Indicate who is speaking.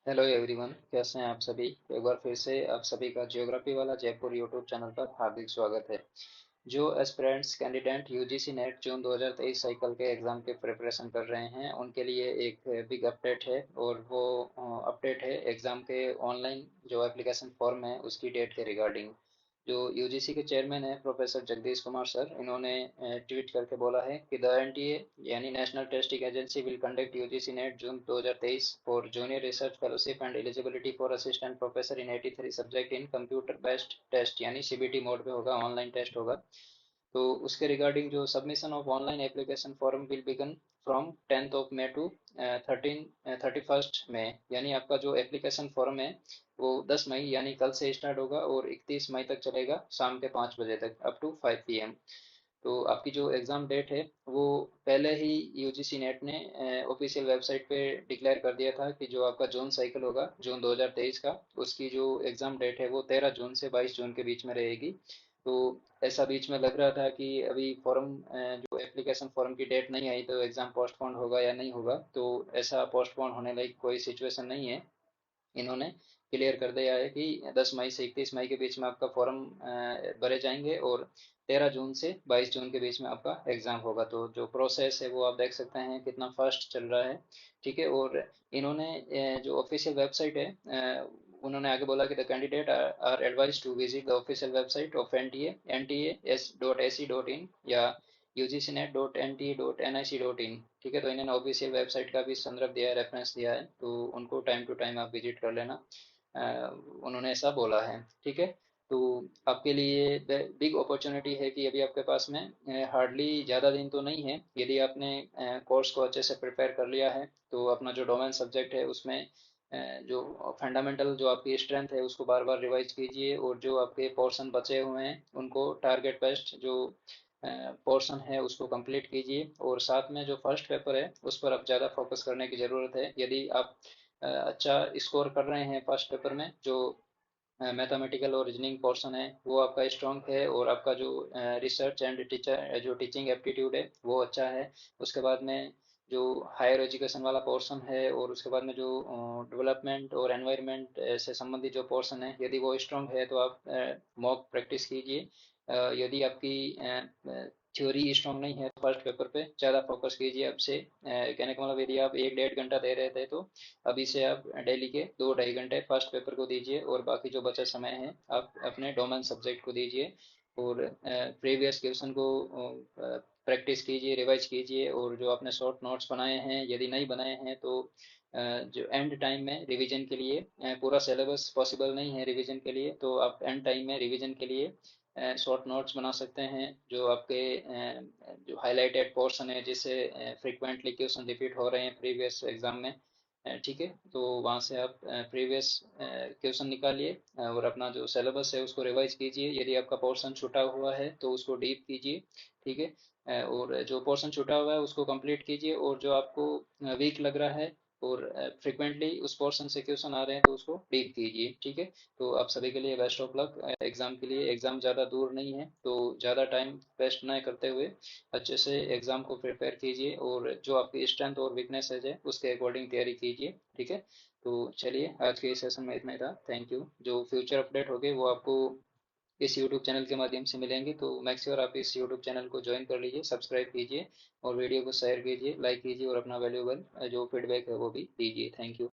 Speaker 1: Hello everyone, कैसे हैं आप सभी। एक बार फिर से आप सभी का ज्योग्राफी वाला जयपुर यूट्यूब चैनल पर हार्दिक स्वागत है। जो aspirants candidate UGC NET June 2023 cycle के एग्ज़ाम के प्रिपरेशन कर रहे हैं उनके लिए एक बिग अपडेट है। और वो अपडेट है एग्ज़ाम के ऑनलाइन जो एप्लीकेशन फॉर्म है उसकी डेट के रिगार्डिंग। जो यूजीसी के चेयरमैन है प्रोफेसर जगदीश कुमार सर, इन्होंने ट्वीट करके बोला है कि द एनटीए यानी national testing agency will conduct UGC NET June 2023 for junior research fellowship and eligibility for assistant professor in 83 subject in computer based test, यानी सीबीटी मोड पे होगा, ऑनलाइन टेस्ट होगा। तो उसके रिगार्डिंग जो submission of online application form will begin from 10th of May to 31st May, यानी आपका जो एप्लीकेशन फॉर्म है वो 10 मई यानी कल से स्टार्ट होगा और 31 मई तक चलेगा, शाम के 5 बजे तक, अप टू 5 PM। तो आपकी जो एग्ज़ाम डेट है वो पहले ही यूजीसी नेट ने ऑफिशियल वेबसाइट पे डिक्लेयर कर दिया था कि जो आपका जून साइकिल होगा जून 2023 का, उसकी जो एग्ज़ाम डेट है वो 13 जून से 22 जून के बीच में रहेगी। तो ऐसा बीच में लग रहा था कि अभी फॉर्म जो एप्लीकेशन फॉर्म की डेट नहीं आई तो एग्ज़ाम पोस्टपोन होगा या नहीं होगा, तो ऐसा पोस्टपोन होने लायक कोई सिचुएशन नहीं है। इन्होंने क्लियर कर दिया है कि 10 मई से 31 मई के बीच में आपका फॉर्म भरे जाएंगे और 13 जून से 22 जून के बीच में आपका एग्ज़ाम होगा। तो जो प्रोसेस है वो आप देख सकते हैं कितना फास्ट चल रहा है। ठीक है। और इन्होंने जो ऑफिशियल वेबसाइट है, उन्होंने आगे बोला कि the candidate are advise to visit the official website of NTA.NTA.ac.in या UGCnet.NT.nic.in। ठीक है। तो इन्होंने ऑफिशियल वेबसाइट का भी संदर्भ दिया है, रेफरेंस दिया है, तो उनको टाइम टू टाइम आप विजिट कर लेना। अ, उन्होंने ऐसा बोला है। ठीक है। तो आपके लिए बिग अपॉर्चुनिटी है कि अभी आपके पास में हार्डली ज़्यादा दिन तो नहीं है। यदि आपने कोर्स को अच्छे से प्रिपेयर कर लिया है तो अपना जो डोमेन सब्जेक्ट है उसमें जो फंडामेंटल जो आपकी स्ट्रेंथ है उसको बार बार रिवाइज कीजिए, और जो आपके पोर्शन बचे हुए हैं उनको टारगेट बेस्ड जो पोर्शन है उसको कंप्लीट कीजिए। और साथ में जो फर्स्ट पेपर है उस पर अब ज़्यादा फोकस करने की ज़रूरत है। यदि आप अच्छा स्कोर कर रहे हैं फर्स्ट पेपर में, जो मैथमेटिकल और रीजनिंग पोर्शन है वो आपका स्ट्रांग है, और आपका जो रिसर्च एंड टीचर जो टीचिंग एप्टीट्यूड है वो अच्छा है। उसके बाद में जो हायर एजुकेशन वाला पोर्शन है और उसके बाद में जो डेवलपमेंट और एनवायरनमेंट से संबंधित जो पोर्शन है, यदि वो स्ट्रांग है तो आप मॉक प्रैक्टिस कीजिए। यदि आपकी थ्योरी स्ट्रांग नहीं है तो फर्स्ट पेपर पे ज़्यादा फोकस कीजिए। अब से कहने का मतलब, यदि आप 1 डेढ़ घंटा दे रहे थे तो अभी से आप डेली के 2 ढाई घंटे फर्स्ट पेपर को दीजिए, और बाकी जो बचा समय है आप अपने डोमेन सब्जेक्ट को दीजिए। और प्रीवियस क्वेश्चन को प्रैक्टिस कीजिए, रिवाइज कीजिए, और जो आपने शॉर्ट नोट्स बनाए हैं यदि नहीं बनाए हैं तो जो एंड टाइम में रिवीजन के लिए, पूरा सिलेबस पॉसिबल नहीं है रिवीजन के लिए, तो आप एंड टाइम में रिवीजन के लिए शॉर्ट नोट्स बना सकते हैं। जो आपके जो हाईलाइटेड पोर्शन है जिससे फ्रिक्वेंटली क्वेश्चन रिपीट हो रहे हैं प्रीवियस एग्जाम में, ठीक है, तो वहाँ से आप प्रीवियस क्वेश्चन निकालिए और अपना जो सिलेबस है उसको रिवाइज कीजिए। यदि आपका पोर्शन छूटा हुआ है तो उसको डीप कीजिए। ठीक है। और जो पोर्शन छूटा हुआ है उसको कंप्लीट कीजिए, और जो आपको वीक लग रहा है और फ्रिक्वेंटली उस पोर्शन से क्वेश्चन आ रहे हैं तो उसको डीप कीजिए। ठीक है। तो आप सभी के लिए बेस्ट ऑफ लक एग्ज़ाम के लिए। एग्ज़ाम ज़्यादा दूर नहीं है तो ज़्यादा टाइम वेस्ट ना करते हुए अच्छे से एग्ज़ाम को प्रिपेयर कीजिए, और जो आपकी स्ट्रेंथ और वीकनेसेस है उसके अकॉर्डिंग तैयारी कीजिए। ठीक है। तो चलिए, आज के इस सेशन में इतना ही था। Thank you. जो फ्यूचर अपडेट होंगे वो आपको इस यूट्यूब चैनल के माध्यम से मिलेंगे, तो मेक श्योर आप इस यूट्यूब चैनल को ज्वाइन कर लीजिए, सब्सक्राइब कीजिए, और वीडियो को शेयर कीजिए, लाइक कीजिए, और अपना वैल्यूबल जो फीडबैक है वो भी दीजिए। Thank you.